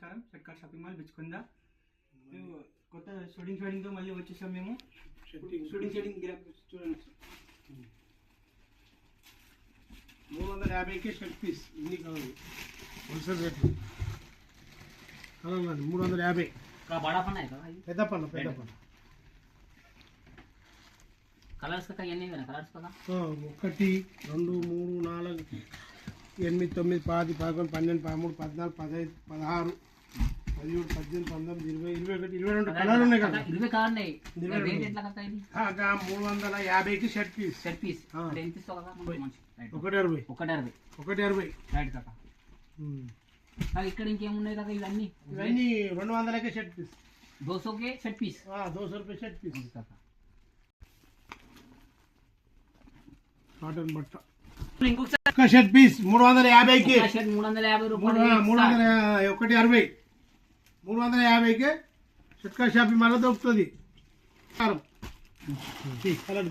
నమస్కారం. Shetkar shopping mall Bichkunda. మేము కొత్త షూటింగ్తో మళ్ళీ వచ్చేసాం. మేము షూటింగ్ చూడండి. 350కి షర్ట్ పీస్ ఇన్ని కావాలి. హోల్సేల్ రేట్లు 350. बड़ा पन्ना है भाई, పెద్ద పన్ను कलर्स का ये नहीं है ना, कलर्स का 1 2 3 4 8 9 10 10 11 12 13 14 15 16 17 18 19 20 21 కలర్ ఉన్నాయి కదా. 20 కలర్ ఉన్నాయి. రేట్ ఎట్లా కట్టాయి? 350కి షర్ట్ పీస్ అంటే ఎంత ఇస్తావు కదా? మంచి రైట్. 160 రైట్ కదా. ఇక్కడ ఇంకేమున్నాయి కదా? ఇవన్నీ 200కే షర్ట్ పీస్. 200 के शर्ट पीस. 200 रुपये షర్ట్ పీస్. కాటన్ బట్ట ఇంకొక షర్ట్ పీస్ 350కి. షర్ట్ 350 రూపాయలు. 160 350కి షట్కా షాపింగ్ మాల్లో దొరుకుతుంది. కలర్